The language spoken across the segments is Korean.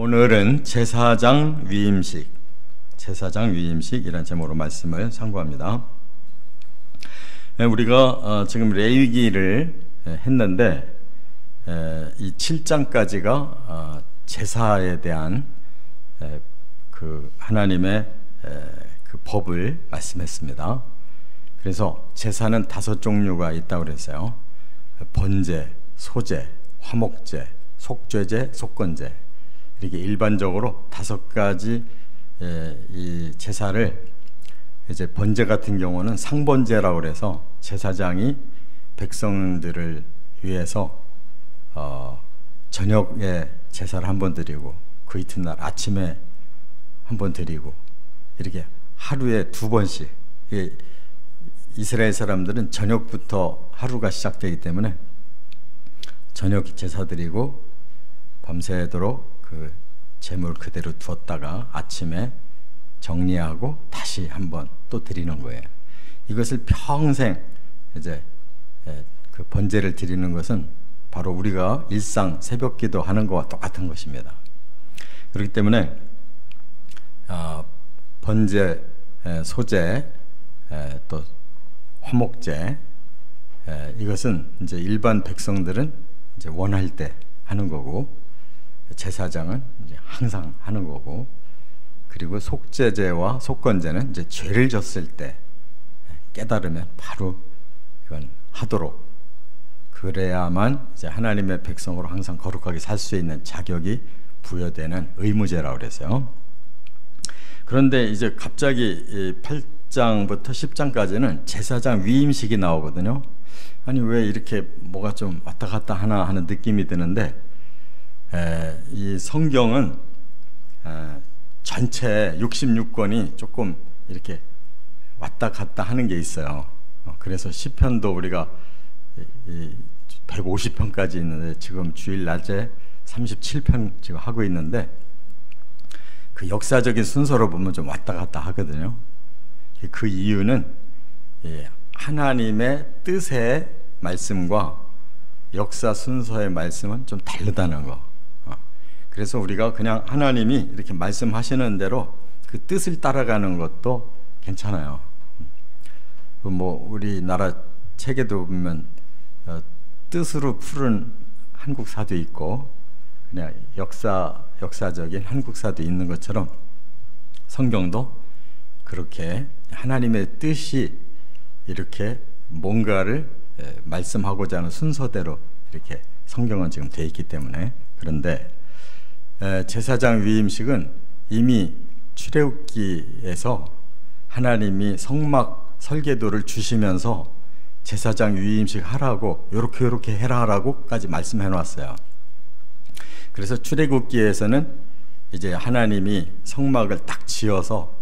오늘은 제사장 위임식이라는 제목으로 말씀을 상고합니다. 우리가 지금 레위기를 했는데 이 7장까지가 제사에 대한 그 하나님의 그 법을 말씀했습니다. 그래서 제사는 5종류가 있다고 그랬어요. 번제, 소제, 화목제, 속죄제, 속건제, 이렇게 일반적으로 5가지 이 제사를, 이제 번제 같은 경우는 상번제라고 그래서 제사장이 백성들을 위해서 저녁에 제사를 한 번 드리고 그 이튿날 아침에 한 번 드리고, 이렇게 하루에 2번씩. 이스라엘 사람들은 저녁부터 하루가 시작되기 때문에 저녁 제사 드리고 밤새도록 그 제물 그대로 두었다가 아침에 정리하고 다시 한번 또 드리는 거예요. 이것을 평생 이제 그 번제를 드리는 것은 바로 우리가 일상 새벽기도 하는 것과 똑같은 것입니다. 그렇기 때문에 번제, 소제, 또 화목제, 이것은 이제 일반 백성들은 이제 원할 때 하는 거고, 제사장은 이제 항상 하는 거고, 그리고 속죄제와 속건제는 이제 죄를 졌을 때 깨달으면 바로 이건 하도록, 그래야만 이제 하나님의 백성으로 항상 거룩하게 살 수 있는 자격이 부여되는 의무제라고 그랬어요. 그런데 이제 갑자기 8장부터 10장까지는 제사장 위임식이 나오거든요. 아니 왜 이렇게 뭐가 좀 왔다 갔다 하나 하는 느낌이 드는데, 이 성경은 전체 66권이 조금 이렇게 왔다 갔다 하는 게 있어요. 그래서 시편도 우리가 150편까지 있는데 지금 주일 낮에 37편 지금 하고 있는데, 그 역사적인 순서로 보면 좀 왔다 갔다 하거든요. 그 이유는 하나님의 뜻의 말씀과 역사 순서의 말씀은 좀 다르다는 거. 그래서 우리가 그냥 하나님이 이렇게 말씀하시는 대로 그 뜻을 따라가는 것도 괜찮아요. 뭐 우리나라 책에도 보면 뜻으로 푸른 한국사도 있고 그냥 역사적인 한국사도 있는 것처럼, 성경도 그렇게 하나님의 뜻이 이렇게 뭔가를 말씀하고자 하는 순서대로 이렇게 성경은 지금 되어 있기 때문에. 그런데 제사장 위임식은 이미 출애굽기에서 하나님이 성막 설계도를 주시면서 제사장 위임식 하라고, 요렇게 해라라고까지 말씀해 놨어요. 그래서 출애굽기에서는 이제 하나님이 성막을 딱 지어서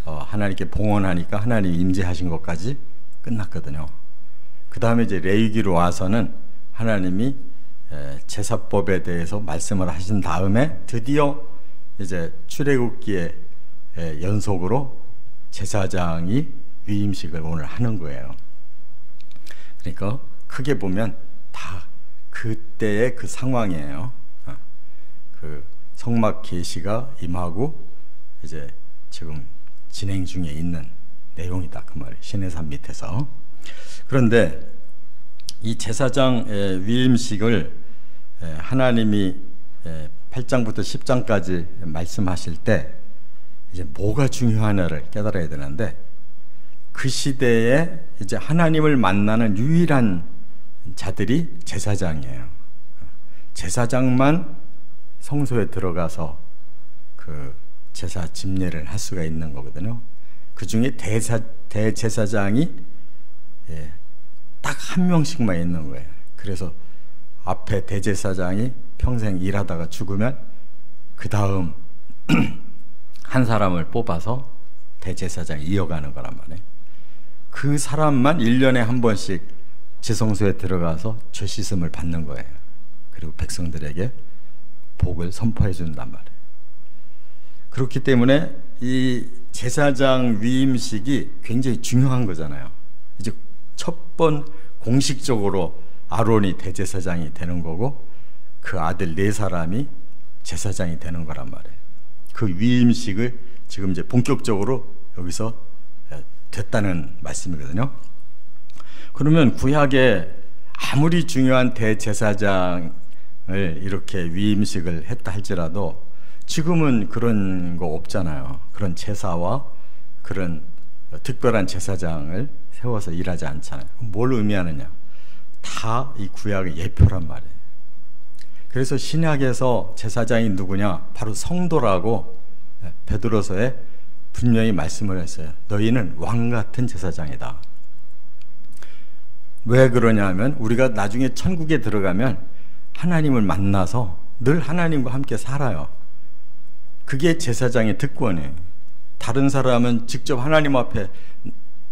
하나님께 봉헌하니까 하나님이 임재하신 것까지 끝났거든요. 그 다음에 이제 레위기로 와서는 하나님이 제사법에 대해서 말씀을 하신 다음에 드디어 이제 출애굽기의 연속으로 제사장이 위임식을 오늘 하는 거예요. 그러니까 크게 보면 다 그때의 그 상황이에요. 그 성막 계시가 임하고 이제 지금 진행 중에 있는 내용이다, 그 말이에요. 시내산 밑에서. 그런데 이 제사장 위임식을 하나님이 8장부터 10장까지 말씀하실 때 이제 뭐가 중요하냐를 깨달아야 되는데, 그 시대에 이제 하나님을 만나는 유일한 자들이 제사장이에요. 제사장만 성소에 들어가서 그 제사 집례를 할 수가 있는 거거든요. 그 중에 대제사장이 딱 한 명씩만 있는 거예요. 그래서 앞에 대제사장이 평생 일하다가 죽으면 그 다음 한 사람을 뽑아서 대제사장이 이어가는 거란 말이에요. 그 사람만 1년에 한 번씩 지성소에 들어가서 죄 씻음을 받는 거예요. 그리고 백성들에게 복을 선포해 준단 말이에요. 그렇기 때문에 이 제사장 위임식이 굉장히 중요한 거잖아요. 이제 첫 번 공식적으로 아론이 대제사장이 되는 거고, 그 아들 4사람이 제사장이 되는 거란 말이에요. 그 위임식을 지금 이제 본격적으로 여기서 됐다는 말씀이거든요. 그러면 구약에 아무리 중요한 대제사장을 이렇게 위임식을 했다 할지라도 지금은 그런 거 없잖아요. 그런 제사와 그런 특별한 제사장을 세워서 일하지 않잖아요. 뭘 의미하느냐? 다 이 구약의 예표란 말이에요. 그래서 신약에서 제사장이 누구냐? 바로 성도라고 베드로서에 분명히 말씀을 했어요. 너희는 왕 같은 제사장이다. 왜 그러냐면 우리가 나중에 천국에 들어가면 하나님을 만나서 늘 하나님과 함께 살아요. 그게 제사장의 특권이에요. 다른 사람은 직접 하나님 앞에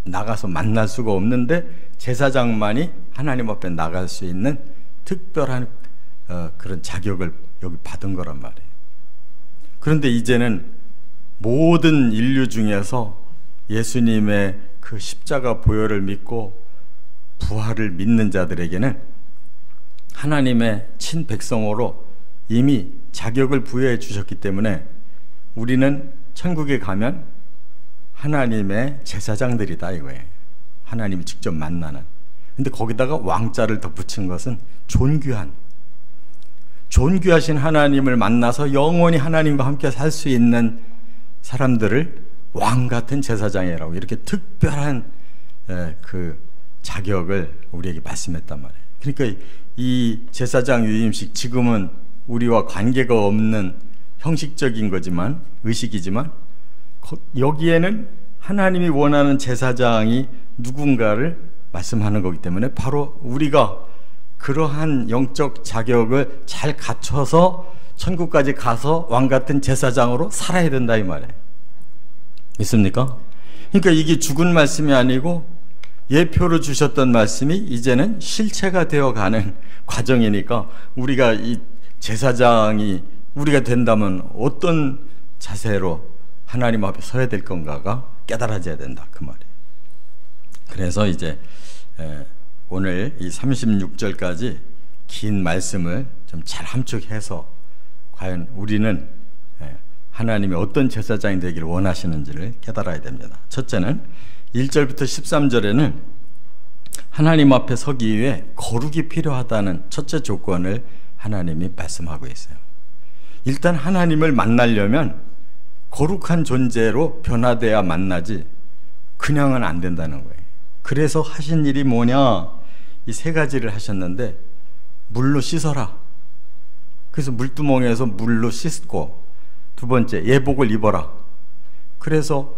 나가서 만날 수가 없는데 제사장만이 하나님 앞에 나갈 수 있는 특별한 그런 자격을 여기 받은 거란 말이에요. 그런데 이제는 모든 인류 중에서 예수님의 그 십자가 보혈을 믿고 부활을 믿는 자들에게는 하나님의 친백성으로 이미 자격을 부여해 주셨기 때문에 우리는 천국에 가면 하나님의 제사장들이다 이거예요. 하나님을 직접 만나는. 근데 거기다가 왕자를 덧붙인 것은 존귀하신 하나님을 만나서 영원히 하나님과 함께 살 수 있는 사람들을 왕 같은 제사장이라고 이렇게 특별한 그 자격을 우리에게 말씀했단 말이에요. 그러니까 이 제사장 위임식 지금은 우리와 관계가 없는 형식적인 거지만 의식이지만 여기에는 하나님이 원하는 제사장이 누군가를 말씀하는 거기 때문에 바로 우리가 그러한 영적 자격을 잘 갖춰서 천국까지 가서 왕 같은 제사장으로 살아야 된다 이 말이에요. 믿습니까? 그러니까 이게 죽은 말씀이 아니고 예표로 주셨던 말씀이 이제는 실체가 되어가는 과정이니까 우리가 이 제사장이 우리가 된다면 어떤 자세로 하나님 앞에 서야 될 건가가 깨달아져야 된다 그 말이에요. 그래서 이제 오늘 이 36절까지 긴 말씀을 좀 잘 함축해서 과연 우리는 하나님이 어떤 제사장이 되기를 원하시는지를 깨달아야 됩니다. 첫째는 1절부터 13절에는 하나님 앞에 서기 위해 거룩이 필요하다는 첫째 조건을 하나님이 말씀하고 있어요. 일단 하나님을 만나려면 거룩한 존재로 변화돼야 만나지 그냥은 안 된다는 거예요. 그래서 하신 일이 뭐냐? 이 세 가지를 하셨는데 물로 씻어라. 그래서 물두멍에서 물로 씻고 두 번째 예복을 입어라. 그래서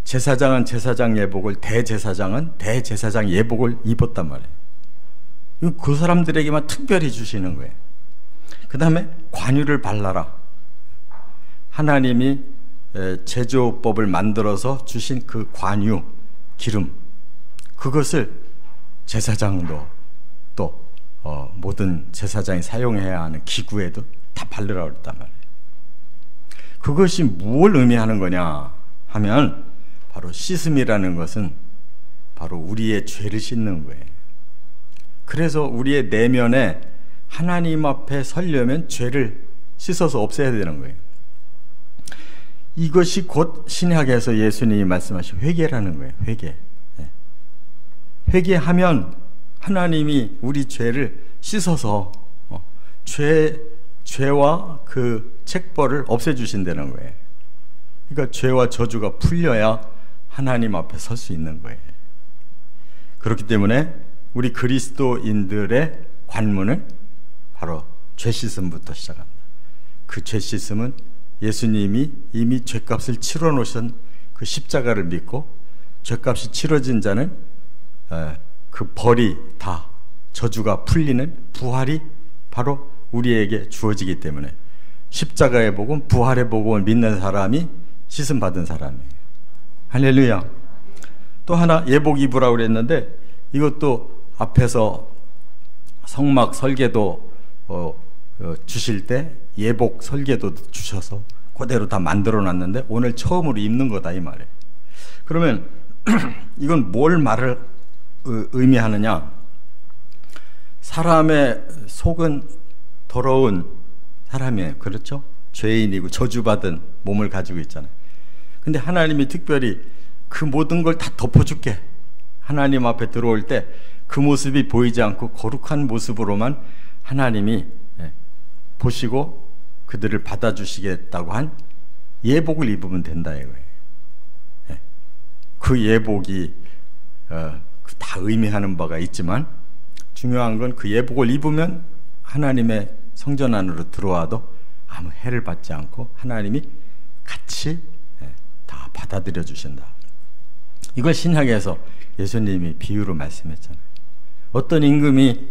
제사장은 제사장 예복을 대제사장은 대제사장 예복을 입었단 말이에요. 그 사람들에게만 특별히 주시는 거예요. 그 다음에 관유를 발라라. 하나님이 제조법을 만들어서 주신 그 관유 기름 그것을 제사장도 또 모든 제사장이 사용해야 하는 기구에도 다 바르라고 했단 말이에요. 그것이 뭘 의미하는 거냐 하면 바로 씻음이라는 것은 바로 우리의 죄를 씻는 거예요. 그래서 우리의 내면에 하나님 앞에 서려면 죄를 씻어서 없애야 되는 거예요. 이것이 곧 신약에서 예수님이 말씀하신 회개라는 거예요. 회개. 회개하면 하나님이 우리 죄를 씻어서 죄와 그 책벌을 없애주신다는 거예요. 그러니까 죄와 저주가 풀려야 하나님 앞에 설 수 있는 거예요. 그렇기 때문에 우리 그리스도인들의 관문은 바로 죄 씻음부터 시작합니다. 그 죄 씻음은 예수님이 이미 죄값을 치러 놓으신 그 십자가를 믿고 죄값이 치러진 자는 그 벌이 다 저주가 풀리는 부활이 바로 우리에게 주어지기 때문에 십자가의 복음, 부활의 복음을 믿는 사람이 씻음 받은 사람이에요. 할렐루야. 또 하나 예복 입으라고 그랬는데 이것도 앞에서 성막 설계도 주실 때 예복 설계도 주셔서 그대로 다 만들어 놨는데 오늘 처음으로 입는 거다 이 말이에요. 그러면 이건 뭘 말을 의미하느냐? 사람의 속은 더러운 사람이에요. 그렇죠? 죄인이고 저주받은 몸을 가지고 있잖아요. 근데 하나님이 특별히 그 모든 걸 다 덮어줄게. 하나님 앞에 들어올 때 그 모습이 보이지 않고 거룩한 모습으로만 하나님이 보시고 그들을 받아주시겠다고 한 예복을 입으면 된다 이거예요. 그 예복이 다 의미하는 바가 있지만 중요한 건 그 예복을 입으면 하나님의 성전 안으로 들어와도 아무 해를 받지 않고 하나님이 같이 다 받아들여 주신다. 이걸 신약에서 예수님이 비유로 말씀했잖아요. 어떤 임금이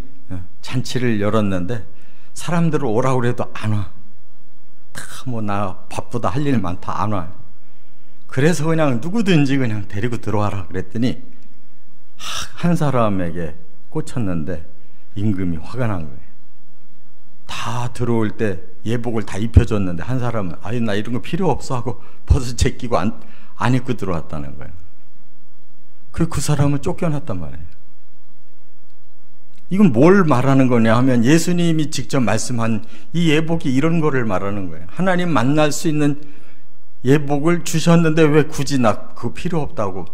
잔치를 열었는데 사람들을 오라고 해도 안 와. 다 뭐 나 바쁘다 할 일 많다 안 와. 그래서 그냥 누구든지 그냥 데리고 들어와라 그랬더니 한 사람에게 꽂혔는데 임금이 화가 난 거예요. 다 들어올 때 예복을 다 입혀줬는데 한 사람은 아유 나 이런 거 필요 없어 하고 벗어 제끼고 안 입고 들어왔다는 거예요. 그 사람을 쫓겨났단 말이에요. 이건 뭘 말하는 거냐 하면 예수님이 직접 말씀한 이 예복이 이런 거를 말하는 거예요. 하나님 만날 수 있는 예복을 주셨는데 왜 굳이 나 그거 필요 없다고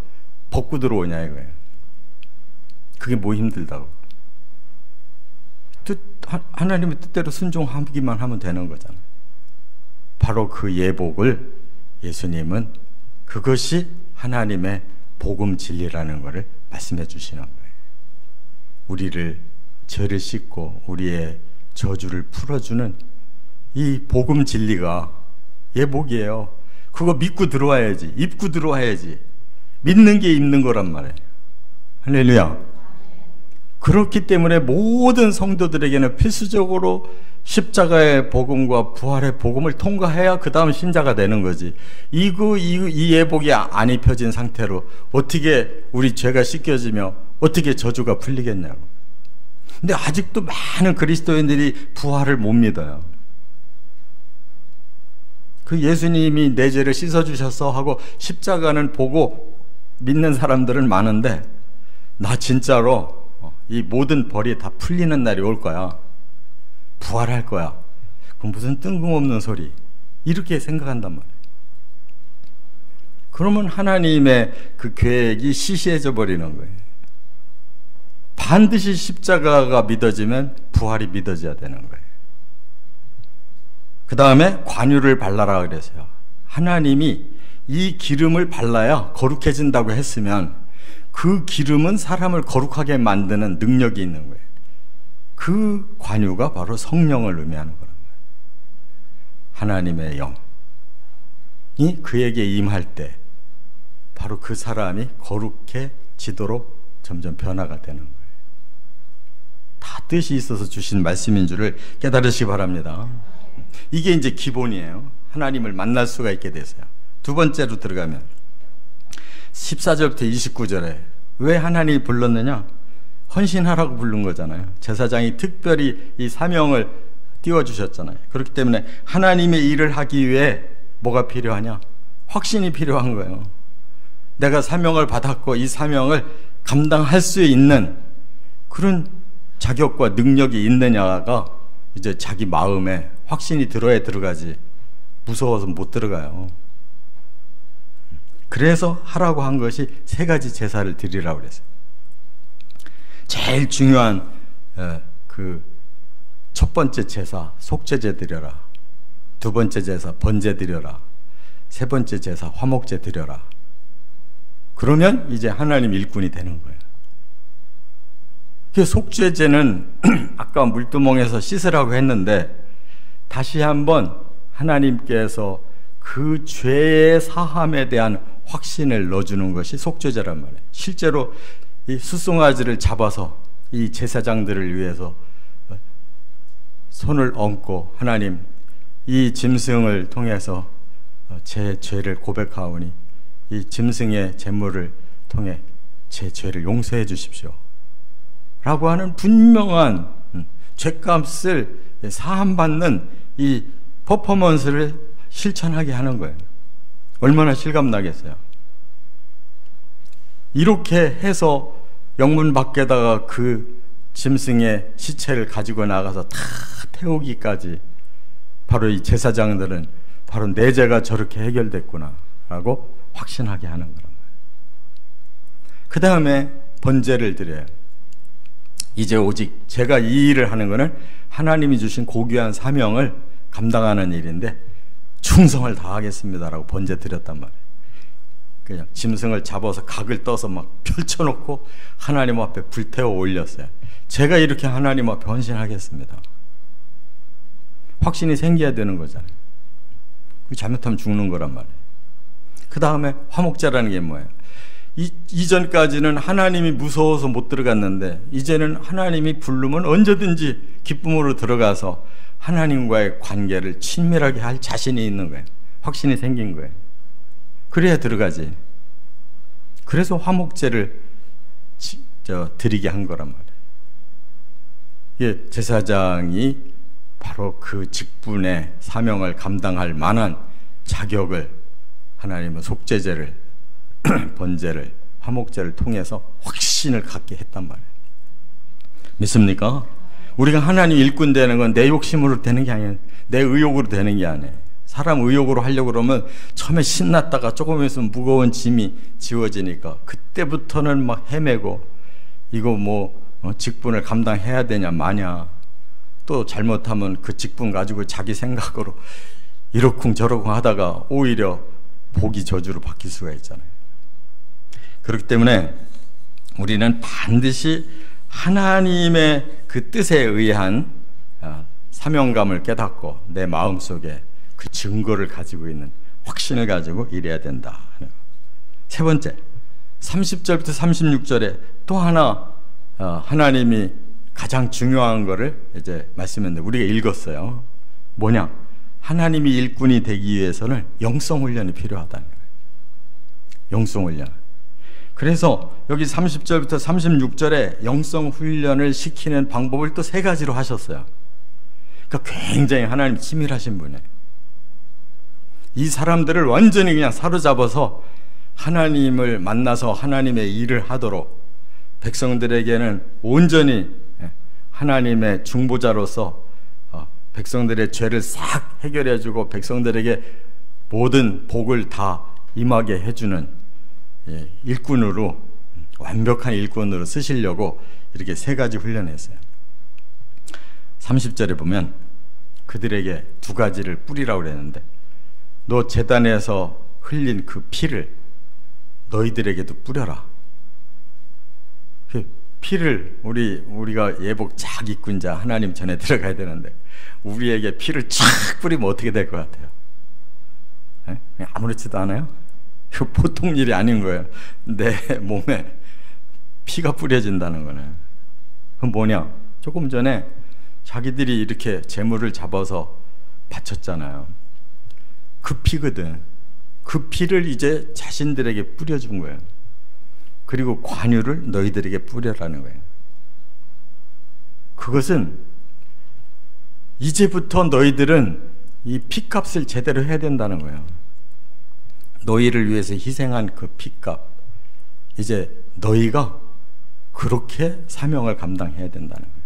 벗고 들어오냐 이거예요. 그게 뭐 힘들다고. 하나님의 뜻대로 순종하기만 하면 되는 거잖아요. 바로 그 예복을 예수님은 그것이 하나님의 복음 진리라는 것을 말씀해 주시는 거예요. 우리를 죄를 씻고 우리의 저주를 풀어주는 이 복음 진리가 예복이에요. 그거 믿고 들어와야지. 입고 들어와야지. 믿는 게 입는 거란 말이에요. 할렐루야. 그렇기 때문에 모든 성도들에게는 필수적으로 십자가의 복음과 부활의 복음을 통과해야 그 다음 신자가 되는 거지. 이 예복이 안 입혀진 상태로 어떻게 우리 죄가 씻겨지며 어떻게 저주가 풀리겠냐고. 근데 아직도 많은 그리스도인들이 부활을 못 믿어요. 그 예수님이 내 죄를 씻어주셨어 하고 십자가는 보고 믿는 사람들은 많은데 나 진짜로 이 모든 벌이 다 풀리는 날이 올 거야. 부활할 거야. 그럼 무슨 뜬금없는 소리. 이렇게 생각한단 말이에요. 그러면 하나님의 그 계획이 시시해져 버리는 거예요. 반드시 십자가가 믿어지면 부활이 믿어져야 되는 거예요. 그 다음에 관유를 발라라 그랬어요. 하나님이 이 기름을 발라야 거룩해진다고 했으면 그 기름은 사람을 거룩하게 만드는 능력이 있는 거예요. 그 관유가 바로 성령을 의미하는 거란 말이에요. 하나님의 영이 그에게 임할 때 바로 그 사람이 거룩해지도록 점점 변화가 되는 거예요. 다 뜻이 있어서 주신 말씀인 줄을 깨달으시기 바랍니다. 이게 이제 기본이에요. 하나님을 만날 수가 있게 되세요. 두 번째로 들어가면 14절부터 29절에 왜 하나님이 불렀느냐? 헌신하라고 부른 거잖아요. 제사장이 특별히 이 사명을 띄워주셨잖아요. 그렇기 때문에 하나님의 일을 하기 위해 뭐가 필요하냐? 확신이 필요한 거예요. 내가 사명을 받았고 이 사명을 감당할 수 있는 그런 자격과 능력이 있느냐가 이제 자기 마음에 확신이 들어야 들어가지 무서워서 못 들어가요. 그래서 하라고 한 것이 세 가지 제사를 드리라고 그랬어요. 제일 중요한 그 첫 번째 제사 속죄제 드려라. 두 번째 제사 번제 드려라. 세 번째 제사 화목제 드려라. 그러면 이제 하나님 일꾼이 되는 거예요. 그 속죄제는 아까 물두멍에서 씻으라고 했는데 다시 한번 하나님께서 그 죄의 사함에 대한 확신을 넣어주는 것이 속죄제란 말이에요. 실제로 이 숫송아지를 잡아서 이 제사장들을 위해서 손을 얹고 하나님 이 짐승을 통해서 제 죄를 고백하오니 이 짐승의 제물을 통해 제 죄를 용서해 주십시오 라고 하는 분명한 죄값을 사함받는 이 퍼포먼스를 실천하게 하는 거예요. 얼마나 실감나겠어요. 이렇게 해서 영문 밖에다가 그 짐승의 시체를 가지고 나가서 다 태우기까지 바로 이 제사장들은 바로 내 죄가 저렇게 해결됐구나 라고 확신하게 하는 거란 말이에요. 그 다음에 번제를 드려요. 이제 오직 제가 이 일을 하는 것은 하나님이 주신 고귀한 사명을 감당하는 일인데 충성을 다하겠습니다라고 번제 드렸단 말이에요. 그냥 짐승을 잡아서 각을 떠서 막 펼쳐놓고 하나님 앞에 불태워 올렸어요. 제가 이렇게 하나님 앞에 헌신하겠습니다. 확신이 생겨야 되는 거잖아요. 잘못하면 죽는 거란 말이에요. 그 다음에 화목제라는 게 뭐예요? 이전까지는 하나님이 무서워서 못 들어갔는데 이제는 하나님이 부르면 언제든지 기쁨으로 들어가서 하나님과의 관계를 친밀하게 할 자신이 있는 거예요. 확신이 생긴 거예요. 그래야 들어가지. 그래서 화목제를 드리게 한 거란 말이에요. 예, 제사장이 바로 그 직분의 사명을 감당할 만한 자격을 하나님은 속죄제를 번제를 화목제를 통해서 확신을 갖게 했단 말이에요. 믿습니까? 우리가 하나님 일꾼 되는 건 내 욕심으로 되는 게 아니에요. 내 의욕으로 되는 게 아니에요. 사람 의욕으로 하려고 그러면 처음에 신났다가 조금 있으면 무거운 짐이 지워지니까 그때부터는 막 헤매고 이거 뭐 직분을 감당해야 되냐 마냐, 또 잘못하면 그 직분 가지고 자기 생각으로 이러쿵 저러쿵 하다가 오히려 복이 저주로 바뀔 수가 있잖아요. 그렇기 때문에 우리는 반드시 하나님의 그 뜻에 의한 사명감을 깨닫고 내 마음속에 그 증거를 가지고 있는 확신을 가지고 일해야 된다. 세 번째, 30절부터 36절에 또 하나 하나님이 가장 중요한 거를 이제 말씀했는데 우리가 읽었어요. 뭐냐? 하나님이 일꾼이 되기 위해서는 영성 훈련이 필요하다는 거예요. 영성 훈련. 그래서 여기 30절부터 36절에 영성 훈련을 시키는 방법을 또 세 가지로 하셨어요. 그러니까 굉장히 하나님 치밀하신 분이에요. 이 사람들을 완전히 그냥 사로잡아서 하나님을 만나서 하나님의 일을 하도록 백성들에게는 온전히 하나님의 중보자로서 백성들의 죄를 싹 해결해주고 백성들에게 모든 복을 다 임하게 해주는 일꾼으로, 완벽한 일꾼으로 쓰시려고 이렇게 세 가지 훈련했어요. 30절에 보면 그들에게 두 가지를 뿌리라고 그랬는데 너 제단에서 흘린 그 피를 너희들에게도 뿌려라. 그 피를 우리가 예복 쫙 입고 이제 하나님 전에 들어가야 되는데 우리에게 피를 쫙 뿌리면 어떻게 될 것 같아요? 그냥 아무렇지도 않아요? 이거 보통 일이 아닌 거예요. 내 몸에 피가 뿌려진다는 거네. 그건 뭐냐? 조금 전에 자기들이 이렇게 재물을 잡아서 바쳤잖아요. 그 피거든. 그 피를 이제 자신들에게 뿌려준 거예요. 그리고 관유를 너희들에게 뿌려라는 거예요. 그것은 이제부터 너희들은 이 피값을 제대로 해야 된다는 거예요. 너희를 위해서 희생한 그 피값, 이제 너희가 그렇게 사명을 감당해야 된다는 거예요.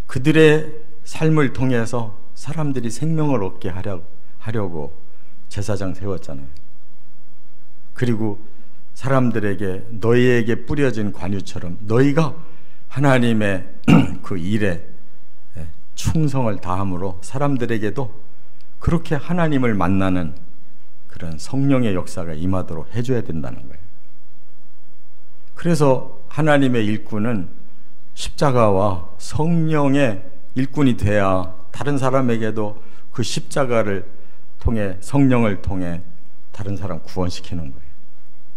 그들의 삶을 통해서 사람들이 생명을 얻게 하려고 제사장 세웠잖아요. 그리고 사람들에게 너희에게 뿌려진 관유처럼 너희가 하나님의 그 일에 충성을 다함으로 사람들에게도 그렇게 하나님을 만나는 그런 성령의 역사가 임하도록 해줘야 된다는 거예요. 그래서 하나님의 일꾼은 십자가와 성령의 일꾼이 돼야 다른 사람에게도 그 십자가를 통해, 성령을 통해 다른 사람 구원시키는 거예요.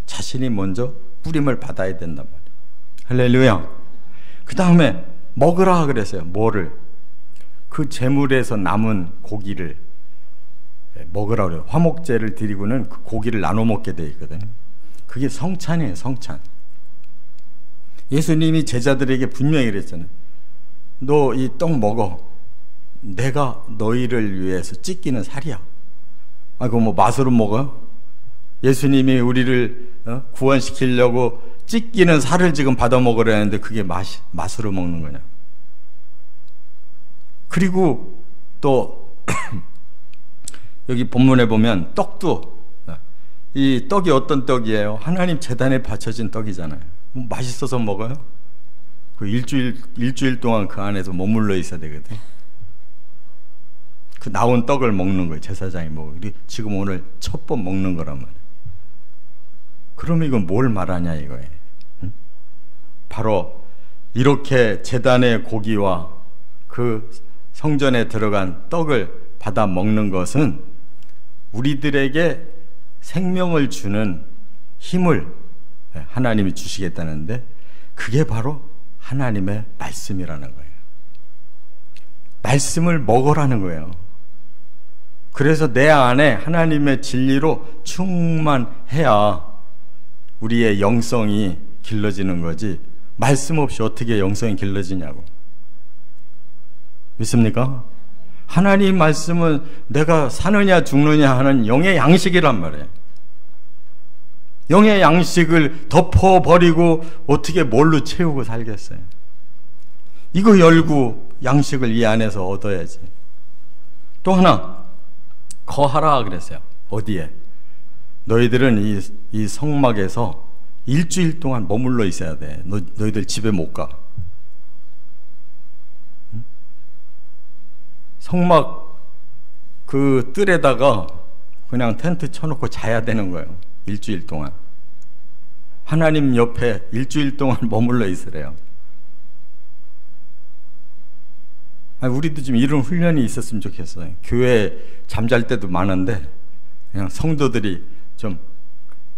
자신이 먼저 뿌림을 받아야 된단 말이에요. 할렐루야. 그 다음에 먹으라 그랬어요. 뭐를? 그 제물에서 남은 고기를 먹으라 그래요. 화목제를 드리고는 그 고기를 나눠 먹게 돼 있거든요. 그게 성찬이에요. 성찬. 예수님이 제자들에게 분명히 그랬잖아요. 너 이 떡 먹어. 내가 너희를 위해서 찢기는 살이야. 아, 그거 뭐 맛으로 먹어요? 예수님이 우리를 구원시키려고 찢기는 살을 지금 받아 먹으려 했는데 그게 맛으로 먹는 거냐? 그리고 또 여기 본문에 보면 떡도, 이 떡이 어떤 떡이에요? 하나님 제단에 바쳐진 떡이잖아요. 뭐 맛있어서 먹어요? 그 일주일 동안 그 안에서 머물러 있어야 되거든. 그 나온 떡을 먹는 거예요. 제사장이 먹어. 지금 오늘 첫 번 먹는 거란 말이에요. 그러면 이건 뭘 말하냐 이거예요. 응? 바로 이렇게 제단의 고기와 그 성전에 들어간 떡을 받아 먹는 것은 우리들에게 생명을 주는 힘을 하나님이 주시겠다는데, 그게 바로 하나님의 말씀이라는 거예요. 말씀을 먹으라는 거예요. 그래서 내 안에 하나님의 진리로 충만해야 우리의 영성이 길러지는 거지, 말씀 없이 어떻게 영성이 길러지냐고. 믿습니까? 하나님 말씀은 내가 사느냐 죽느냐 하는 영의 양식이란 말이에요. 영의 양식을 덮어버리고 어떻게 뭘로 채우고 살겠어요? 이거 열고 양식을 이 안에서 얻어야지. 또 하나, 거하라 그랬어요. 어디에? 너희들은 이 성막에서 일주일 동안 머물러 있어야 돼. 너희들 집에 못 가. 성막 그 뜰에다가 그냥 텐트 쳐놓고 자야 되는 거예요. 일주일 동안. 하나님 옆에 일주일 동안 머물러 있으래요. 우리도 좀 이런 훈련이 있었으면 좋겠어요. 교회 잠잘 때도 많은데 그냥 성도들이 좀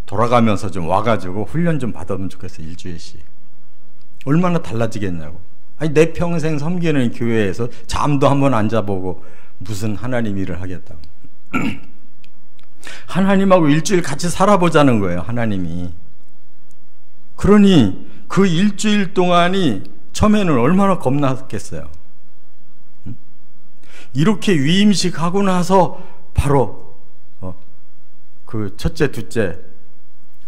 돌아가면서 좀 와가지고 훈련 좀 받으면 좋겠어요. 일주일씩. 얼마나 달라지겠냐고. 아니 내 평생 섬기는 교회에서 잠도 한번 안 자보고 무슨 하나님 일을 하겠다고. 하나님하고 일주일 같이 살아보자는 거예요. 하나님이. 그러니 그 일주일 동안이 처음에는 얼마나 겁났겠어요. 이렇게 위임식하고 나서 바로 그 첫째 둘째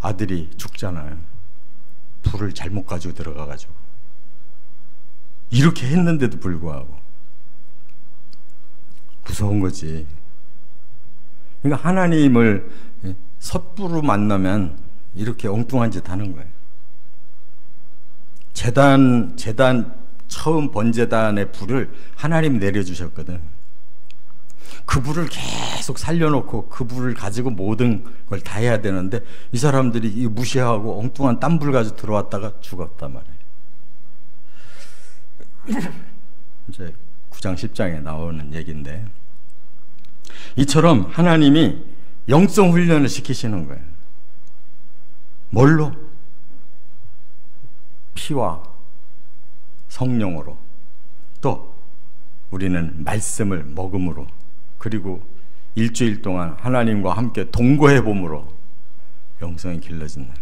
아들이 죽잖아요. 불을 잘못 가지고 들어가가지고. 이렇게 했는데도 불구하고 무서운 거지. 그러니까 하나님을 섣부로 만나면 이렇게 엉뚱한 짓 하는 거예요. 제단 처음 번제단의 불을 하나님이 내려주셨거든. 그 불을 계속 살려놓고 그 불을 가지고 모든 걸 다 해야 되는데 이 사람들이 이 무시하고 엉뚱한 딴 불 가지고 들어왔다가 죽었단 말이에요. 이제 9장 10장에 나오는 얘기인데, 이처럼 하나님이 영성 훈련을 시키시는 거예요. 뭘로? 피와 성령으로, 또 우리는 말씀을 먹음으로, 그리고 일주일 동안 하나님과 함께 동거해 봄으로 영성이 길러진다.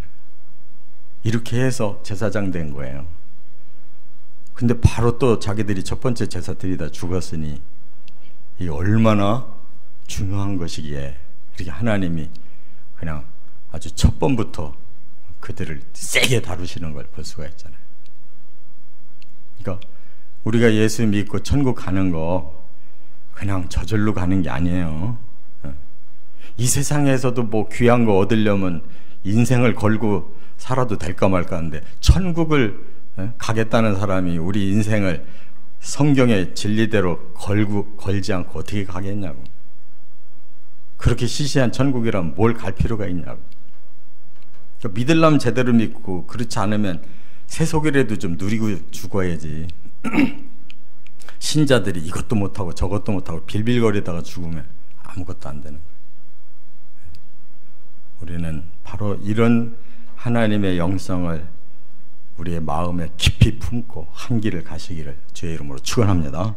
이렇게 해서 제사장 된 거예요. 근데 바로 또 자기들이 첫 번째 제사 드리다 죽었으니 이 얼마나 중요한 것이기에 이렇게 하나님이 그냥 아주 첫 번부터 그들을 세게 다루시는 걸 볼 수가 있잖아요. 그러니까 우리가 예수 믿고 천국 가는 거 그냥 저절로 가는 게 아니에요. 이 세상에서도 뭐 귀한 거 얻으려면 인생을 걸고 살아도 될까 말까 하는데, 천국을 가겠다는 사람이 우리 인생을 성경의 진리대로 걸지 않고 어떻게 가겠냐고. 그렇게 시시한 천국이라면 뭘 갈 필요가 있냐고. 그러니까 믿으려면 제대로 믿고, 그렇지 않으면 세속이라도 좀 누리고 죽어야지. 신자들이 이것도 못하고 저것도 못하고 빌빌거리다가 죽으면 아무것도 안 되는 거예요. 우리는 바로 이런 하나님의 영성을 우리의 마음에 깊이 품고 한 길을 가시기를 주의 이름으로 축원합니다.